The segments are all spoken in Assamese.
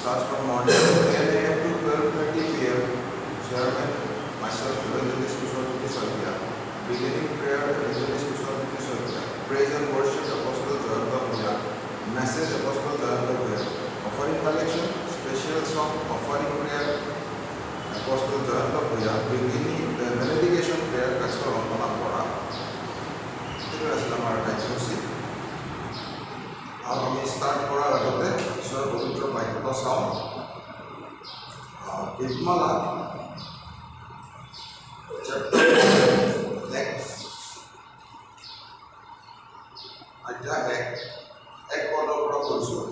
starts from morning 10 a.m. to 12:30 p.m. Chairman, myself, Evangelist Kishore Sotia. Beginning prayer, Evangelist Kishore Sotia. Praise and worship, Apostle Jayanta Bhuya. Message, Apostle Jayanta Bhuya. Offering collection, special song, offering prayer, Apostle Jayanta Bhuya. Beginning benediction prayer, Pastor Rambana Bora. This is our কাৰ্যসূচী। আমি ষ্টাৰ্ট কৰাৰ আগতে ঈশ্বৰৰ পবিত্ৰ বাক্য চাওঁ। গীতমালা চেপ্টাৰ 1 পদৰ পৰা কৈছোঁ।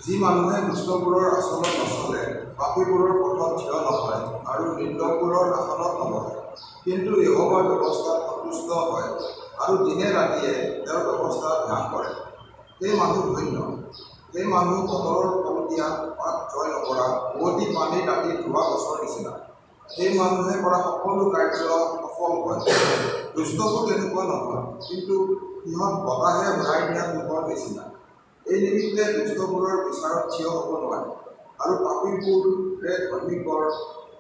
যি মানুহে দুষ্টবোৰৰ আচলত নচলে, পাপীবোৰৰ পথত থিয় নহয় আৰু নিন্দকবোৰৰ আসনত নবহে, কিন্তু যেহোৱাৰ ব্যৱস্থাত সন্তুষ্ট হয় আৰু দিনে ৰাতিয়ে তেওঁৰ ব্যৱস্থা ধ্যান কৰে, সেই মানুহ ধন্য। সেই মানুহ বতৰৰ ফল দিয়া পাত জয় নকৰা উভতি পানী দাঁতি ধোৱা গছৰ নিচিনা। সেই মানুহে কৰা সকলো কাৰ্য সফল হয়। দুষ্টবোৰ তেনেকুৱা নহয়, কিন্তু সিহঁত বতাহে ঘূৰাই নিয়া পোহৰ নিচিনা। এই নিমিত্তে দুষ্টবোৰৰ বিচাৰত থিয় হ'ব নোৱাৰে আৰু পাপীবোৰে ধাৰ্মিকৰ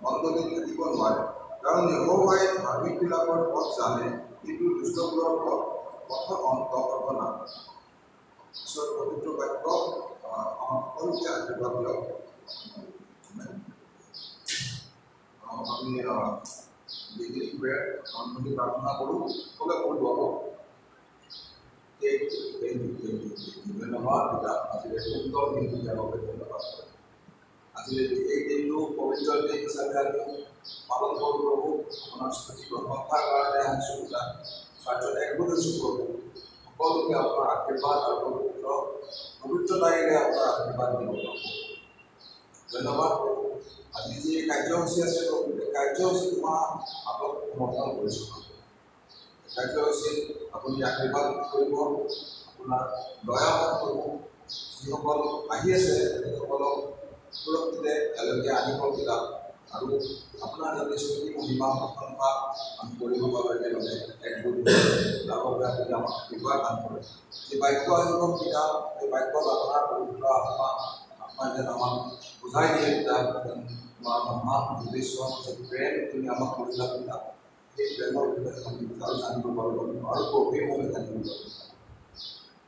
মণ্ডলীত থাকিব নোৱাৰে, কাৰণ যেহোৱাই ধাৰ্মিকবিলাকৰ পথ জানে, কিন্তু দুষ্টবোৰৰ পথত অন্ত কৰিব নালাগে। ঈশ্বৰৰ পবিত্ৰ বাক্য আমাক সকলোকে আশীৰ্বাদ দিয়ক। আমি বিগিনিং প্ৰেয়াৰ আৰম্ভণি প্ৰাৰ্থনা কৰোঁ। সকলোৱে পঢ়িব। ধন্যবাদ পিতা, আজিলৈ সুন্দৰ দিনটো দিয়াৰ বাবে ধন্যবাদ। আজিলৈ এই দিনটো পবিত্ৰ দিন হিচাপে আমি পালন কৰোঁ প্ৰভু। আপোনাৰ স্তুতি প্ৰশংসাৰ কাৰণে আহিছোঁ পিতা, স্বাৰ্থত একগোট হৈছোঁ প্ৰভু। সকলোকে আপোনাৰ আশীৰ্বাদ আৰু পবিত্ৰতাৰে আপোনাৰ আশীৰ্বাদ দিব পাৰোঁ। ধন্যবাদ প্ৰভু। আজি যি কাৰ্যসূচী আছে প্ৰভু, এই কাৰ্যসূচী তোমাৰ হাতত সমৰ্পণ কৰিছোঁ। কাৰ্যসূচীত আপুনি আশীৰ্বাদ কৰিব, আপোনাৰ দয়া কৰিব। যিসকল আহি আছে সেইসকলক সুৰক্ষিতে একেলগে আনিব পিতা, আৰু আপোনাৰ যাতে স্তুতি মহিমা প্ৰশংসা আমি কৰিব পাৰোঁ একেলগে একগোট তাৰ বাবে আপুনি আমাক আশীৰ্বাদ দান কৰে। এই বাক্য আহিব পিতা, এই বাক্যত আপোনাৰ পবিত্ৰ আত্মা যেন আমাক বুজাই দিয়ে পিতা, তোমাৰ মহান উদ্দেশ্য প্ৰেম তুমি আমাক কৰিলা পিতা, সেই প্ৰেমৰ বিষয়ে আমি আৰু জানিব পাৰোঁ আৰু গভীৰভাৱে জানিব পাৰোঁ।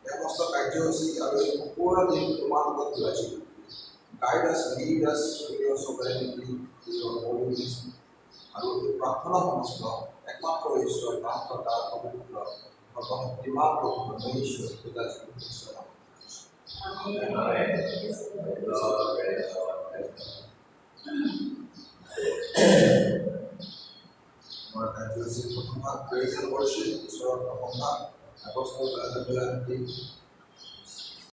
এই সমস্ত কাৰ্যসূচী আৰু এই সম্পূৰ্ণ দিন তোমাৰ লগত ঘূৰাইছোঁ। গাইড আছ, লিড আছ উইথ ইয়ৰ স'ভাৰেইনিটি, ইয়ৰ হোলিনেছ, আৰু এই প্ৰাৰ্থনা সমস্ত একমাত্ৰ ঈশ্বৰ পাঁচটা পবিত্ৰ সৰ্বশক্তিমান ঈশ্বৰ পিতাজী ঈশ্বৰ। আমাৰ কাৰ্যসূচীৰ প্ৰথম ভাগ প্ৰেইজ এণ্ড ৱৰ্শ্বিপ, ঈশ্বৰৰ প্ৰশংসা, এপষ্টল জয়ন্ত